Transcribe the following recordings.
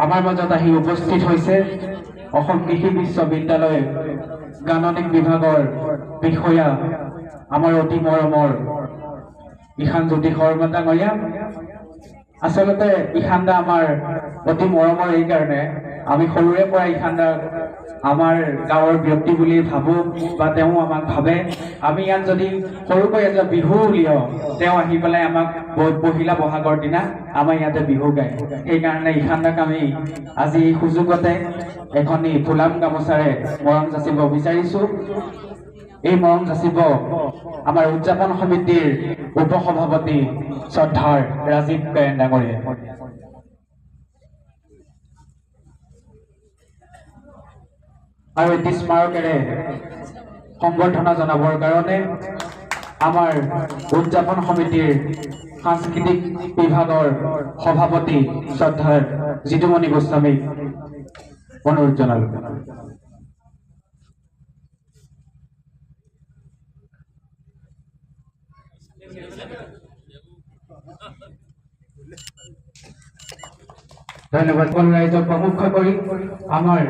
আমাৰ মাজত আহি উপস্থিত হৈছে অসম কৃষি বিশ্ববিদ্যালয় গাণনিক বিভাগৰ বিষয়া আমাৰ অতি মৰমৰ ঈশান জ্যোতি শৰ্মা ডাঙৰীয়া। আচলতে ঈশান দা আমাৰ অতি মৰমৰ এই কাৰণে আমি সৰুৰে পৰা ঈশান দা আমাৰ গাঁৱৰ ব্যক্তি বুলি ভাবো বা তেওঁ আমাক ভাবে। আমি ইয়াত যদি সৰুকৈ এটা বিহু উলিয়াও তেওঁ আহি পেলাই আমাক পহিলা বহাগৰ দিনা আমাৰ ইয়াতে বিহু গায়। সেইকাৰণে ঈশান দাক আমি আজি এই সুযোগতে এখনি ফুলাম গামোচাৰে মৰম যাচিব বিচাৰিছো। এই মৰম যাচিব আমাৰ উদযাপন সমিতিৰ উপসভাপতি শ্ৰদ্ধাৰ ৰাজীৱ গায়ন ডাঙৰীয়া। আৰু এটি স্মাৰকেৰে সম্বৰ্ধনা জনাবৰ কাৰণে আমাৰ উদযাপন সমিতিৰ সাংস্কৃতিক বিভাগৰ সভাপতি শ্ৰদ্ধাৰ জিতুমণি গোস্বামীক অনুৰোধ জনালো। ধন্যবাদ। ৰাইজক প্ৰমুখ কৰি আমাৰ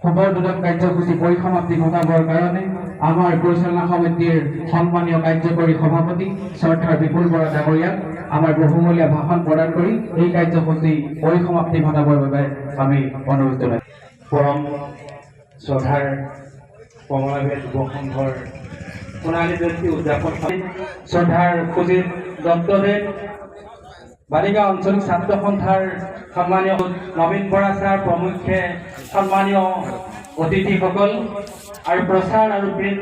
শুভোদন কাৰ্যসূচী পৰিসমাপ্তি ঘটাবৰ কাৰণে আমাৰ পৰিচালনা সমিতিৰ সন্মানীয় কাৰ্যকৰী সভাপতি শ্ৰদ্ধাৰ বিপুল বৰা ডাঙৰীয়াক আমাৰ বহুমূলীয়া ভাষণ প্ৰদান কৰি এই কাৰ্যসূচী পৰিসমাপ্তি ঘটাবৰ বাবে আমি অনুৰোধ জনাইছো। পৰম শ্ৰদ্ধাৰ কমলাবাৰী যুৱ সংঘৰ সোণালী জয়ন্তী উদযাপন শ্ৰদ্ধাৰ সুজিত দত্তদেৱ বালিকা আঞ্চলিক ছাত্ৰ সন্থাৰ সন্মানীয় নবীন বৰা ছাৰ প্ৰমুখ্যে সন্মানীয় অতিথিসকল আৰু প্ৰচাৰ আৰু প্ৰিণ্ট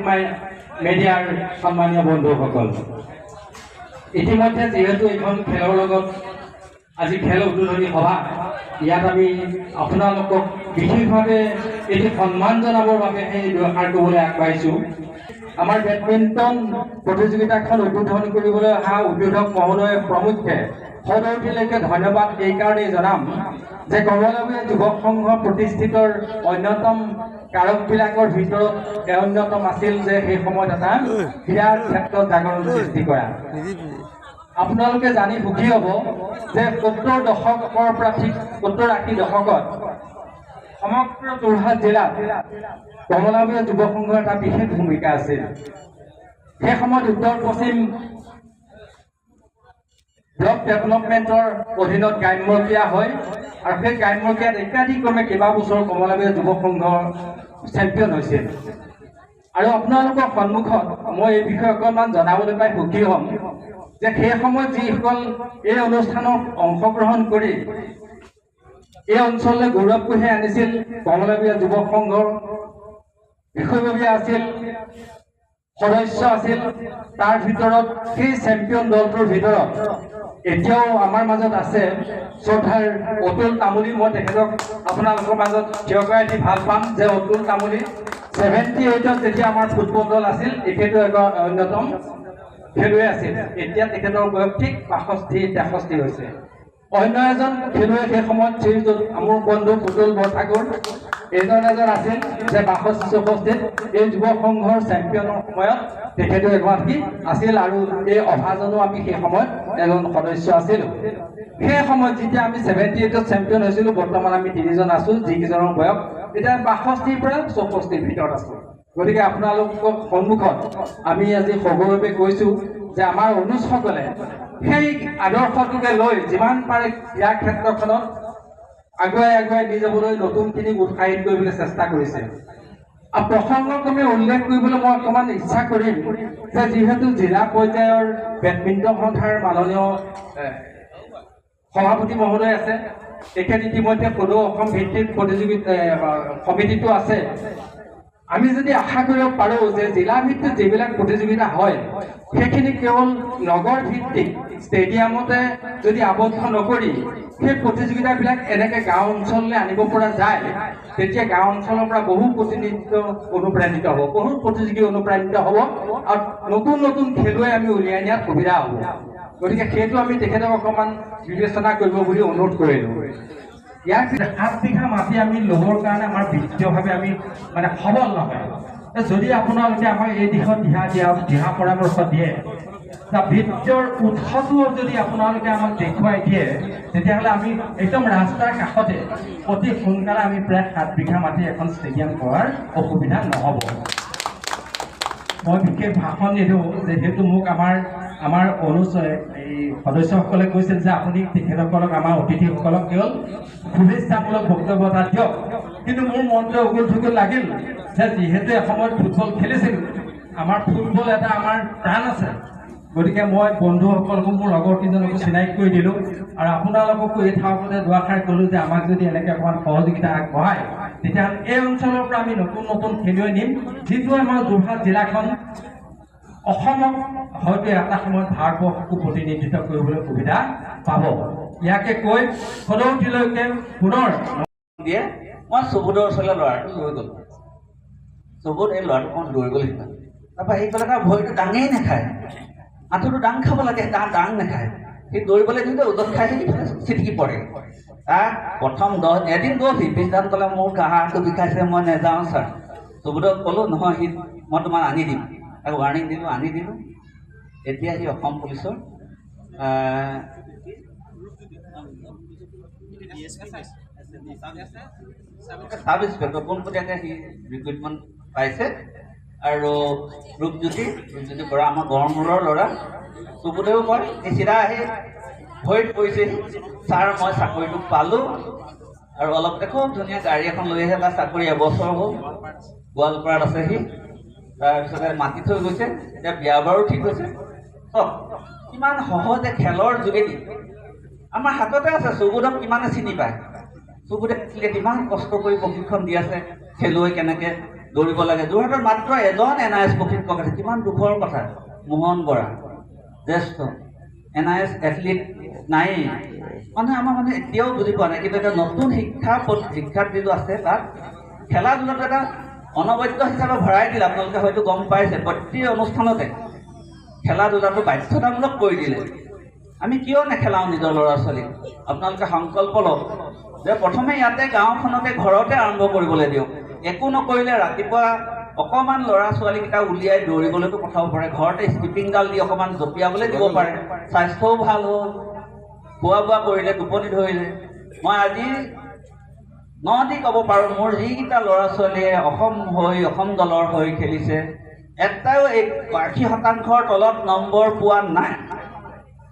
মিডিয়াৰ সন্মানীয় বন্ধুসকল, ইতিমধ্যে যিহেতু এইখন খেলৰ লগত আজি খেল উদ্বোধনী সভা, ইয়াত আমি আপোনালোকক বিশেষভাৱে এটি সন্মান জনাবৰ বাবে সেই ব্যৱহাৰ কৰিবলৈ আগবাঢ়িছোঁ। আমাৰ বেডমিণ্টন প্ৰতিযোগিতাখন উদ্বোধন কৰিবলৈ অহা উদ্বোধক মহোদয় প্ৰমুখ্যে সদৌতিলৈকে ধন্যবাদ এই কাৰণেই জনাম যে কমলাবাৰী যুৱক সংঘ প্ৰতিষ্ঠিতৰ অন্যতম কাৰকবিলাকৰ ভিতৰত অন্যতম আছিল যে সেই সময়ত এটা ক্ৰীড়াৰ ক্ষেত্ৰত জাগৰণ সৃষ্টি কৰা। আপোনালোকে জানি সুখী হ'ব যে ৭০ দশকৰ পৰা ঠিক ৭০-৮০ দশকত সমগ্ৰ যোৰহাট জিলাত কমলাবাৰী যুৱ সংঘৰ এটা বিশেষ ভূমিকা আছিল। সেই সময়ত উত্তৰ পশ্চিম ব্লক ডেভেলপমেণ্টৰ অধীনত গ্ৰাম্য ক্ৰীড়া হয় আৰু সেই গ্ৰাম্য ক্ৰীড়াত একাধিক্ৰমে কেইবাবছৰ কমলাবাৰী যুৱ সংঘ চেম্পিয়ন হৈছিল। আৰু আপোনালোকৰ সন্মুখত মই এই বিষয়ে অকণমান জনাবলৈ পাই সুখী হ'ম যে সেই সময়ত যিসকল এই অনুষ্ঠানত অংশগ্ৰহণ কৰি এই অঞ্চললৈ গৌৰৱ কঢ়িয়াই আনিছিল কমলাবাৰী যুৱ সংঘৰ বিষয়ববীয়া আছিল, সদস্য আছিল, তাৰ ভিতৰত সেই চেম্পিয়ন দলটোৰ ভিতৰত এতিয়াও আমাৰ মাজত আছে শ্ৰদ্ধাৰ অতুল তামুলী। মই তেখেতক আপোনালোকৰ মাজত থিয় কৰাই দি ভাল পাম যে অতুল তামুলী 78ত যেতিয়া আমাৰ ফুটবল দল আছিল তেখেতো এক অন্যতম খেলুৱৈ আছিল। এতিয়া তেখেতৰ বয়স ঠিক 65-63 হৈছে। অন্য এজন খেলুৱৈ সেই সময়ত শ্ৰীযুত মোৰ বন্ধু পুতুল বৰঠাকুৰ এজন আছিল যে 62-64 এই যুৱ সংঘৰ চেম্পিয়নৰ সময়ত তেখেতো এগৰাকী আছিল আৰু এই অভাজনো আমি সেই সময়ত এজন সদস্য আছিলোঁ। সেই সময়ত যেতিয়া আমি 78ত চেম্পিয়ন হৈছিলোঁ, বৰ্তমান আমি 3জন আছোঁ যিকেইজনৰ বয়স এতিয়া 62 পৰা 64 ভিতৰত আছোঁ। গতিকে আপোনালোকৰ সন্মুখত আমি আজি সগৌৰৱে কৈছোঁ যে আমাৰ অনুজসকলে সেই আদৰ্শটোকে লৈ যিমান পাৰে ক্ৰীড়া ক্ষেত্ৰখনত আগুৱাই নি যাবলৈ নতুনখিনিক উৎসাহিত কৰিবলৈ চেষ্টা কৰিছে। আৰু প্ৰসংগক্ৰমে উল্লেখ কৰিবলৈ মই অকণমান ইচ্ছা কৰিম যে যিহেতু জিলা পৰ্যায়ৰ বেডমিণ্টন সন্থাৰ মাননীয় সভাপতি মহোদয় আছে, তেখেত ইতিমধ্যে সদৌ অসম ভিত্তিক প্ৰতিযোগিতা সমিতিটো আছে। আমি যদি আশা কৰিব পাৰোঁ যে জিলা ভিত্তিত যিবিলাক প্ৰতিযোগিতা হয় সেইখিনি কেৱল নগৰ ভিত্তিক ষ্টেডিয়ামতে যদি আবদ্ধ নকৰি সেই প্ৰতিযোগিতাবিলাক এনেকৈ গাঁও অঞ্চললৈ আনিব পৰা যায়, তেতিয়া গাঁও অঞ্চলৰ পৰা বহু প্ৰতিনিধিত্ব অনুপ্ৰাণিত হ'ব, বহু প্ৰতিযোগী অনুপ্ৰাণিত হ'ব আৰু নতুন নতুন খেলুৱৈ আমি উলিয়াই নিয়াত সুবিধা হ'ব। গতিকে সেইটো আমি তেখেতক অকণমান বিবেচনা কৰিব বুলি অনুৰোধ কৰিলোঁ। ইয়াৰ 7 বিঘা মাটি আমি ল'বৰ কাৰণে আমাৰ বিত্তীয়ভাৱে আমি সবল নহয়। যদি আপোনালোকে আমাক এই দিশত দিহা পৰামৰ্শ দিয়ে ভিত্তিৰ উৎসটো যদি আপোনালোকে আমাক দেখুৱাই দিয়ে তেতিয়াহ'লে আমি একদম ৰাস্তাৰ কাষতে অতি সোনকালে আমি প্ৰায় 7 বিঘা মাটি এখন ষ্টেডিয়াম কৰাৰ অসুবিধা নহ'ব। মই বিশেষ ভাষণ নিদিওঁ, যিহেতু মোক আমাৰ এই সদস্যসকলে কৈছিল যে আপুনি তেখেতসকলক আমাৰ অতিথিসকলক কেৱল শুভেচ্ছামূলক বক্তব্য এটা দিয়ক। কিন্তু মোৰ মনটো উগুল থুগুল লাগিল যে যিহেতু এসময়ত ফুটবল খেলিছিলোঁ, আমাৰ ফুটবল এটা আমাৰ প্ৰাণ আছে। গতিকে মই বন্ধুসকলকো মোৰ লগৰ কেইজনকো চিনাকি কৰি দিলোঁ আৰু আপোনালোককো এই ঠাইতে দুআষাৰ ক'লোঁ যে আমাক যদি এনেকৈ অকণমান সহযোগিতা আগবঢ়ায় তেতিয়াহ'লে এই অঞ্চলৰ পৰা আমি নতুন নতুন খেলুৱৈ নিম, যিটো আমাৰ যোৰহাট জিলাখন অসমক হয়তো এটা সময়ত ভাৰতবৰ্ষকো প্ৰতিনিধিত্ব কৰিবলৈ সুবিধা পাব। ইয়াকে কৈ সদৌতিলৈকে পুনৰ দিয়ে মই চুবুদৰ ওচৰলৈ ল'ৰাটো লৈ গ'লোঁ। চুবুত এই ল'ৰাটো অকণ দৌৰিবলৈ শিকালোঁ। তাৰপৰা সি ক'লে তাৰ ভৰিটো দাঙেই নাখায়, আঁঠুটো দাং খাব লাগে, তাৰ দাং নাখায়। সি দৌৰিবলৈ দিওঁতে ওজন খাই চিটিকি পৰে। তাক প্ৰথম এদিন দৌৰি পিছদিনাখন ক'লে মোৰ কাহাটো বিষাইছে, মই নাযাওঁ ছাৰ। চুবুদক ক'লোঁ নহয় সি মই তোমাক আনি দিম। তাক ৱাৰ্ণিং দিলোঁ, আনি দিলোঁ। এতিয়া সি অসম পুলিচৰ সাব ইন্সপেক্টৰ পোনপটীয়াকৈ সি ৰিক্ৰুইটমেণ্ট পাইছে। আৰু ৰূপজ্যোতি বৰা আমাৰ গড়মূৰৰ ল'ৰা। চুবুদেও কয় এই চিধা আহি ভৰিত পৰিছেহি, ছাৰ মই চাকৰিটো পালোঁ। আৰু অলপতে খুব ধুনীয়া গাড়ী এখন লৈ আহে, তাৰ চাকৰি এবছৰ হ'ল, গোৱালপাৰাত আছে সি। তাৰপিছতে মাতি থৈ গৈছে, এতিয়া বিয়া বাৰু ঠিক হৈছে। চব কিমান সহজে খেলৰ যোগেদি আমাৰ হাততে আছে। চুবুদক কিমানে চিনি পায়। চুবুদে কিমান কষ্ট কৰি প্ৰশিক্ষণ দি আছে, খেলুৱৈ কেনেকৈ দৌৰিব লাগে। যোৰহাটত মাত্ৰ এজন NIS প্ৰশিক্ষক আছে, কিমান দুখৰ কথা। মোহন বৰা জ্যেষ্ঠ NIS এথলিট নায়েই। মানুহে এতিয়াও বুজি পোৱা নাই। কিন্তু এটা নতুন শিক্ষাত যিটো আছে তাত খেলা ধূলাটো এটা অনবদ্য হিচাপে ভৰাই দিলে। আপোনালোকে হয়তো গম পাইছে, প্ৰতি অনুষ্ঠানতে খেলা ধূলাটো বাধ্যতামূলক কৰি দিলে। আমি কিয় নেখেলাওঁ নিজৰ ল'ৰা ছোৱালীক? আপোনালোকে সংকল্প লওক যে প্ৰথমে ইয়াতে গাঁওখনতে ঘৰতে আৰম্ভ কৰিবলৈ দিয়ক। একো নকৰিলে ৰাতিপুৱা অকণমান ল'ৰা ছোৱালীকেইটা উলিয়াই দৌৰিবলৈতো পঠাব পাৰে, ঘৰতে স্কিপিংডাল দি অকণমান জঁপিয়াবলৈ দিব পাৰে। স্বাস্থ্যও ভাল হ'ল, খোৱা বোৱা কৰিলে, টোপনি ধৰিলে। মই আজি দি ক'ব পাৰোঁ, মোৰ যিকেইটা ল'ৰা ছোৱালীয়ে অসম দলৰ হৈ খেলিছে, এটাও 80% তলত নম্বৰ পোৱা নাই।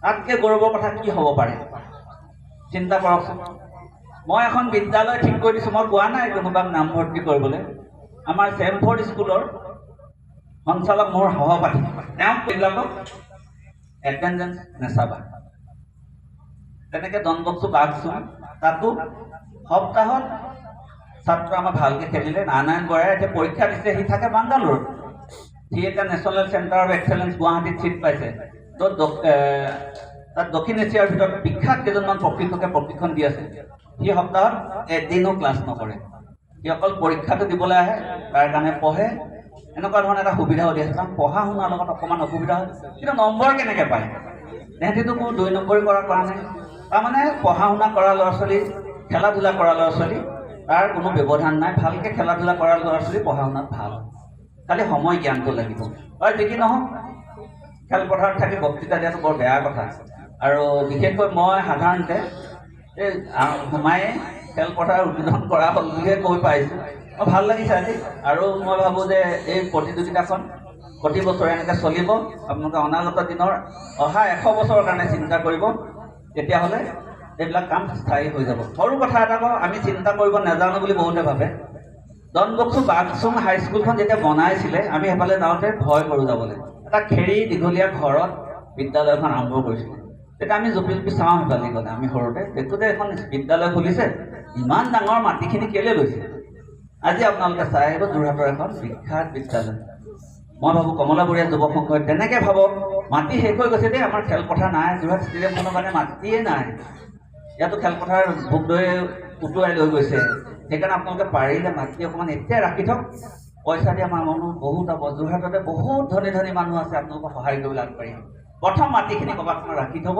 তাতকৈ গৌৰৱৰ কথা কি হ'ব পাৰে? চিন্তা কৰকচোন। মই এখন বিদ্যালয় ঠিক কৰি দিছোঁ। মই কোৱা নাই কোনোবাক নামভৰ্তি কৰিবলৈ। আমাৰ চেমফৰ্ড স্কুলৰ সঞ্চালক মোৰ সহপাঠী, তেওঁক এইবিলাকক এটেণ্ডেঞ্চ নেচাবা। তেনেকৈ ডনবস্কো বাগচোন, তাতো সপ্তাহত ছাত্ৰ আমাৰ ভালকৈ খেলিলে। নাৰায়ণ বৰাই এতিয়া পৰীক্ষা দিছে, সি থাকে বাংগালোৰত। সি এতিয়া নেশ্যনেল চেণ্টাৰ অফ এক্সেলেঞ্চ গুৱাহাটীত ছিট পাইছে। তাত দক্ষিণ এছিয়াৰ ভিতৰত বিখ্যাত কেইজনমান প্ৰশিক্ষকে প্ৰশিক্ষণ দি আছে। সি সপ্তাহত এদিনো ক্লাছ নকৰে, সি অকল পৰীক্ষাটো দিবলৈ আহে, তাৰ কাৰণে পঢ়ে। এনেকুৱা ধৰণৰ এটা সুবিধাও দি আছে। কাৰণ পঢ়া শুনাৰ লগত অকণমান অসুবিধা হয়, কিন্তু নম্বৰ কেনেকৈ পায়? তেহেঁতিতো কোনো 2 নম্বৰী কৰা নাই। তাৰমানে পঢ়া শুনা কৰা ল'ৰা ছোৱালী, খেলা ধূলা কৰা ল'ৰা ছোৱালী, তাৰ কোনো ব্যৱধান নাই। ভালকৈ খেলা ধূলা কৰা ল'ৰা ছোৱালী পঢ়া শুনাত ভাল, খালি সময় জ্ঞানটো লাগিব। আৰু যি কি নহওক, খেলপথাৰত থাকি বক্তৃতা দিয়াটো বৰ বেয়া কথা। আৰু বিশেষকৈ মই সাধাৰণতে এই সোমাই খেলপথাৰ উদ্বোধন কৰা হ'ল বুলিয়ে কৈ পাইছোঁ। মই ভাল লাগিছে আজি। আৰু মই ভাবোঁ যে এই প্ৰতিযোগিতাখন প্ৰতি বছৰে এনেকৈ চলিব। আপোনালোকে অনাগত দিনৰ অহা 100 বছৰৰ কাৰণে চিন্তা কৰিব, তেতিয়াহ'লে এইবিলাক কাম স্থায়ী হৈ যাব। সৰু কথা এটা কওঁ, আমি চিন্তা কৰিব নাজানো বুলি বহুতে ভাবে। ডনবস্কো বাগচুং হাইস্কুলখন যেতিয়া বনাইছিলে, আমি সেইফালে যাওঁতে ভয় কৰোঁ যাবলৈ। এটা খেৰী দীঘলীয়া ঘৰত বিদ্যালয়খন আৰম্ভ কৰিছিলে। তেতিয়া আমি জপি জপি চাওঁ সেইফালে গ'লে। আমি সৰুতে দেখোঁতে এখন বিদ্যালয় খুলিছে, ইমান ডাঙৰ মাটিখিনি কেলৈ লৈছে? আজি আপোনালোকে চাই আহিব, যোৰহাটৰ এখন বিখ্যাত বিদ্যালয়। মই ভাবোঁ কমলাবৰীয়া যুৱ সংঘই তেনেকৈ ভাবক। মাটি শেষ হৈ গৈছে দেই, আমাৰ খেলপথাৰ নাই। যোৰহাট ষ্টেডিয়ামখনৰ কাৰণে মাটিয়ে নাই। ইয়াতো খেলপথাৰ ভোগদৈয়ে উটুৱাই লৈ গৈছে। সেইকাৰণে আপোনালোকে পাৰিলে মাটি অকণমান এতিয়া ৰাখি থওক। পইচা দিয়া মানুহ বহুত হ'ব। যোৰহাটতে বহুত ধনী ধনী মানুহ আছে, আপোনালোকক সহায় কৰিবলৈ আগবাঢ়িম। প্ৰথম মাটিখিনি ক'ৰবাত ৰাখি থ'ব।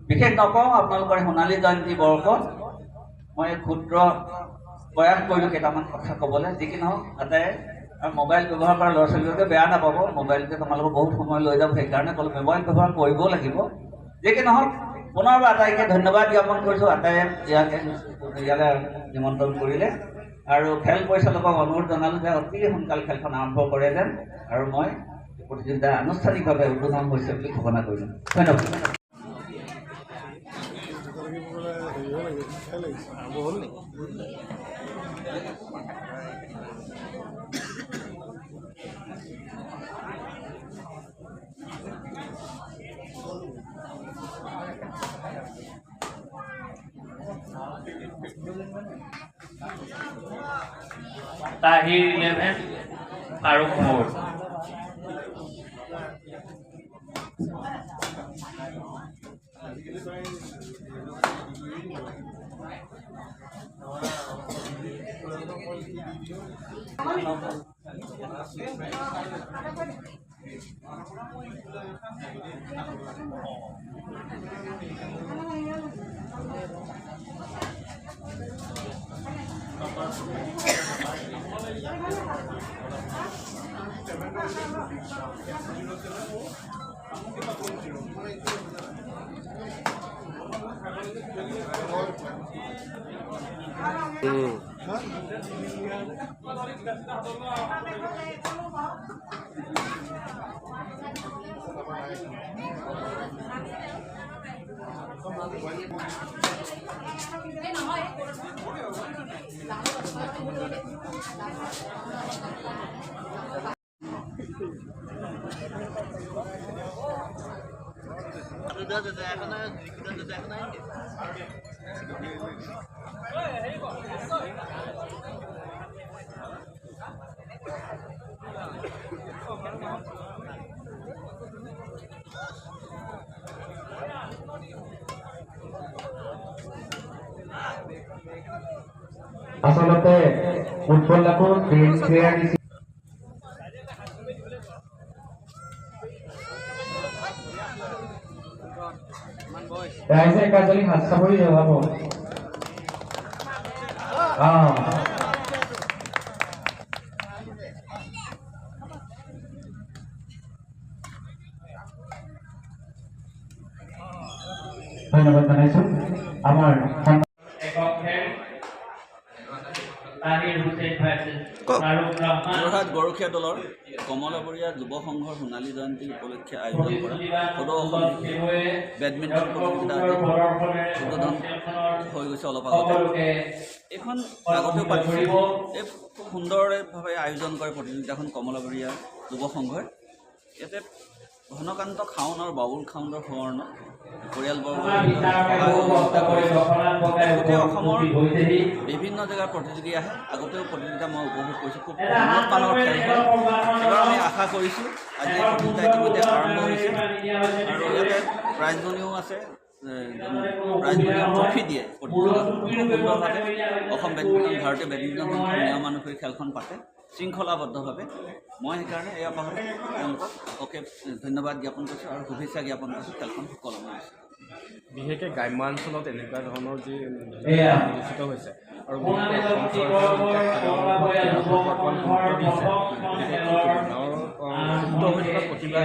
বিশেষ নকওঁ, আপোনালোকৰ সোণালী জয়ন্তী বৰ্ষত মই ক্ষুদ্ৰ প্ৰয়াস কৰিলোঁ কেইটামান কথা ক'বলৈ। যি কি নহওক, তাতে আৰু মোবাইল ব্যৱহাৰ কৰা ল'ৰা ছোৱালীবিলাকে বেয়া নাপাব, মোবাইলতে তোমালোকৰ বহুত সময় লৈ যাব, সেইকাৰণে ক'লো মোবাইল ব্যৱহাৰ কৰিবও লাগিব। যি কি নহওক পুনৰবাৰ আটাইকে ধন্যবাদ জ্ঞাপন কৰিছোঁ, আটাইয়ে ইয়ালৈ নিমন্ত্ৰণ কৰিলে। আৰু খেল পৰিচালকক অনুৰোধ জনালোঁ যে অতি সোনকালে খেলখন আৰম্ভ কৰে যেন, আৰু মই প্ৰতিযোগিতা আনুষ্ঠানিকভাৱে উদ্বোধন হৈছে বুলি ঘোষণা কৰিলোঁ। ধন্যবাদ। Tahir 11, Farooq 4. আচলতে ফুটবলকো ক্লিয়াৰ দিছে। ৰাইজে কাজলি হাত চাপৰি জনাব। ধন্যবাদ জনাইছো আমাৰ যোৰহাট গৰখীয়া দলৰ কমলাবৰীয়া যুৱ সংঘৰ সোণালী জয়ন্তী উপলক্ষে আয়োজন কৰা সদৌ অসম বেডমিণ্টন প্ৰতিযোগিতা উদ্বোধন হৈ গৈছে অলপ আগতে। এইখন আগতেও পাতিছিল, এই খুব সুন্দৰভাৱে আয়োজন কৰে প্ৰতিযোগিতাখন কমলাবৰীয়া যুৱ সংঘই। ইয়াতে ঘনকান্ত খাউন আৰু বাবুল খাউনৰ সুৱৰ্ণ পৰিয়ালবৰ্গৰ গোটেই অসমৰ বিভিন্ন জেগাৰ প্ৰতিযোগী আহে। আগতেও প্ৰতিযোগিতা মই উপভোগ কৰিছোঁ, খুব উন্নত মানৰ খেল হয়। এবাৰ আমি আশা কৰিছোঁ আজি এই প্ৰতিযোগিতা ইতিমধ্যে আৰম্ভ হৈছে আৰু ইয়াতে প্ৰাইজমনিও আছে, প্ৰাইজমনি ট্ৰফি দিয়ে। প্ৰতিযোগিতাখন খুব সুন্দৰভাৱে অসম বেডমিণ্টন ভাৰতীয় বেডমিণ্টন সংঘৰ নিয়মানুসৰি খেলখন পাতে শৃংখলাবদ্ধভাৱে। মই সেইকাৰণে এই আহ্বানত তেওঁলোকক অকে ধন্যবাদ জ্ঞাপন কৰিছোঁ আৰু শুভেচ্ছা জ্ঞাপন কৰিছোঁ খেলখন সুকলমে হৈছে। বিশেষকৈ গ্ৰাম্যাঞ্চলত এনেকুৱা ধৰণৰ যি অনুষ্ঠিত হৈছে আৰু অসম চৰকাৰে প্ৰতিভা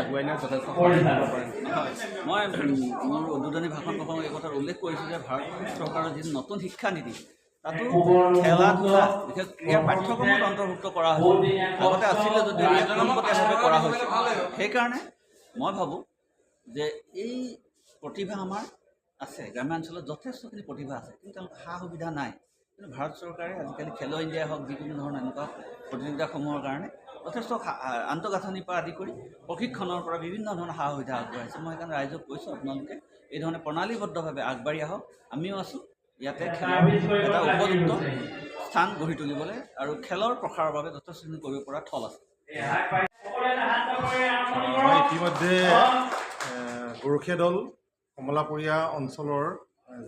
আগুৱাই নিয়াত যথেষ্ট সহায় কৰিব পাৰে। মই মোৰ উদ্বোধনী ভাষণ প্ৰসংগত এই কথাত উল্লেখ কৰিছোঁ যে ভাৰত চৰকাৰৰ যি নতুন শিক্ষানীতি তাতো খেলা ধূলা বিশেষ ক্ৰীড়া পাঠ্যক্ৰমত অন্তৰ্ভুক্ত কৰা হৈছে। আগতে আছিলে যদিও পোনপটীয়াভাৱে কৰা হৈছে। সেইকাৰণে মই ভাবোঁ যে এই প্ৰতিভা আমাৰ আছে, গ্ৰাম্যাঞ্চলত যথেষ্টখিনি প্ৰতিভা আছে, কিন্তু তেওঁলোকৰ সা সুবিধা নাই। কিন্তু ভাৰত চৰকাৰে আজিকালি খেলো ইণ্ডিয়াই হওক যিকোনো ধৰণৰ এনেকুৱা প্ৰতিযোগিতাসমূহৰ কাৰণে যথেষ্ট আন্তঃগাঁথনিৰ পৰা আদি কৰি প্ৰশিক্ষণৰ পৰা বিভিন্ন ধৰণৰ সা সুবিধা আগবঢ়াইছে। মই সেইকাৰণে ৰাইজক কৈছোঁ আপোনালোকে এই ধৰণে প্ৰণালীবদ্ধভাৱে আগবাঢ়ি আহক। আমিও আছোঁ ইয়াতে খেলৰ এটা উপযুক্ত স্থান গঢ়ি তুলিবলৈ আৰু খেলৰ প্ৰসাৰৰ বাবে যথেষ্টখিনি কৰিব পৰা থল আছে। ইতিমধ্যে গৰখীয়া দল কমলাপৰীয়া অঞ্চলৰ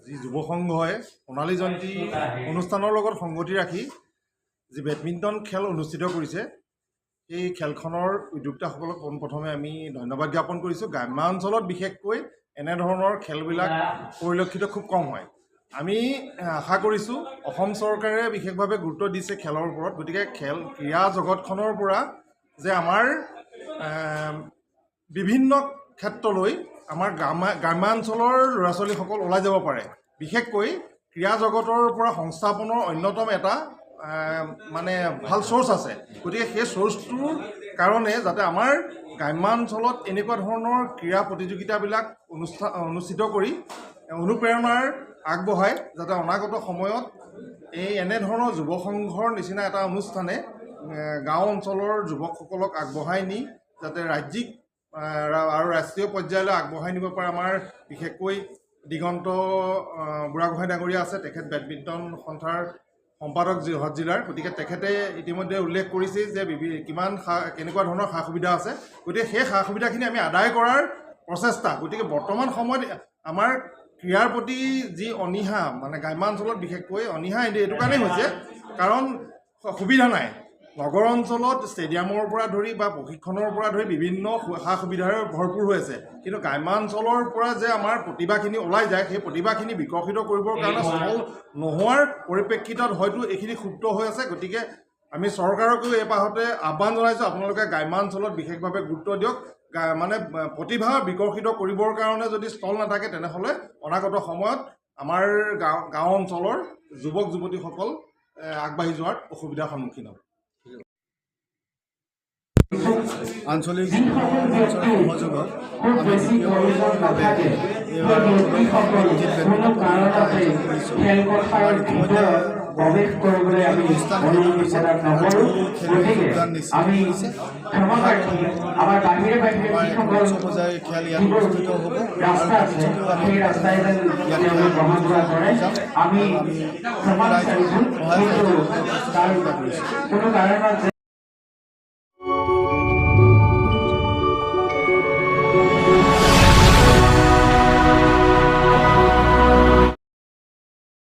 যি যুৱ সংঘই সোণালী জয়ন্তী অনুষ্ঠানৰ লগত সংগতি ৰাখি যি বেডমিণ্টন খেল অনুষ্ঠিত কৰিছে, এই খেলখনৰ উদ্যোক্তাসকলক পোনপ্ৰথমে আমি ধন্যবাদ জ্ঞাপন কৰিছোঁ। গ্ৰাম্যাঞ্চলত বিশেষকৈ এনেধৰণৰ খেলবিলাক পৰিলক্ষিত খুব কম হয়। আমি আশা কৰিছোঁ অসম চৰকাৰে বিশেষভাৱে গুৰুত্ব দিছে খেলৰ ওপৰত। গতিকে ক্ৰীড়া জগতখনৰ পৰা যে আমাৰ বিভিন্ন ক্ষেত্ৰলৈ আমাৰ গ্ৰাম্যাঞ্চলৰ ল'ৰা ছোৱালীসকল ওলাই যাব পাৰে। বিশেষকৈ ক্ৰীড়া জগতৰ পৰা সংস্থাপনৰ অন্যতম এটা মানে ভাল চ'ৰ্চ আছে। গতিকে সেই চ'ৰ্চটোৰ কাৰণে যাতে আমাৰ গ্ৰাম্যাঞ্চলত এনেকুৱা ধৰণৰ ক্ৰীড়া প্ৰতিযোগিতাবিলাক অনুষ্ঠিত কৰি অনুপ্ৰেৰণাৰ আগবঢ়ায়, যাতে অনাগত সময়ত এনেধৰণৰ যুৱ সংঘৰ নিচিনা এটা অনুষ্ঠানে গাঁও অঞ্চলৰ যুৱকসকলক আগবঢ়াই নি যাতে ৰাজ্যিক আৰু ৰাষ্ট্ৰীয় পৰ্যায়লৈ আগবঢ়াই নিব পাৰে। আমাৰ বিশেষকৈ দিগন্ত বুঢ়াগোহাঁই ডাঙৰীয়া আছে, তেখেত বেডমিণ্টন সন্থাৰ সম্পাদক যোৰহাট জিলাৰ। গতিকে তেখেতে ইতিমধ্যে উল্লেখ কৰিছে যে কেনেকুৱা ধৰণৰ সা সুবিধা আছে। গতিকে সেই সা সুবিধাখিনি আমি আদায় কৰাৰ প্ৰচেষ্টা। গতিকে বৰ্তমান সময়ত আমাৰ ক্ৰীড়াৰ প্ৰতি যি অনীহা, মানে গ্ৰাম্যাঞ্চলত বিশেষকৈ অনীহা এইটো কাৰণেই হৈছে কাৰণ সুবিধা নাই। নগৰ অঞ্চলত ষ্টেডিয়ামৰ পৰা ধৰি বা প্ৰশিক্ষণৰ পৰা ধৰি বিভিন্ন সা সুবিধাৰে ভৰপূৰ হৈ আছে, কিন্তু গ্ৰাম্যাঞ্চলৰ পৰা যে আমাৰ প্ৰতিভাখিনি ওলাই যায়, সেই প্ৰতিভাখিনি বিকশিত কৰিবৰ কাৰণে স্থল নোহোৱাৰ পৰিপ্ৰেক্ষিতত হয়তো এইখিনি সুপ্ত হৈ আছে। গতিকে আমি চৰকাৰকো এই পাহতে আহ্বান জনাইছোঁ, আপোনালোকে গ্ৰাম্যাঞ্চলত বিশেষভাৱে গুৰুত্ব দিয়ক। মানে প্ৰতিভা বিকশিত কৰিবৰ কাৰণে যদি স্থল নাথাকে, তেনেহ'লে অনাগত সময়ত আমাৰ গাঁও অঞ্চলৰ যুৱক যুৱতীসকল আগবাঢ়ি যোৱাত অসুবিধাৰ সন্মুখীন হ'ব। আঞ্চলিক সহযোগত প্ৰৱেশ কৰিবলৈ আমি আমি আমাৰ বাহিৰে ৰাস্তা আছে, সেই ৰাস্তাই গ্ৰহণ কৰা কৰে। আমি ক্ষমা বিচাৰিছোঁ, কিন্তু তাৰ কোনো কাৰণত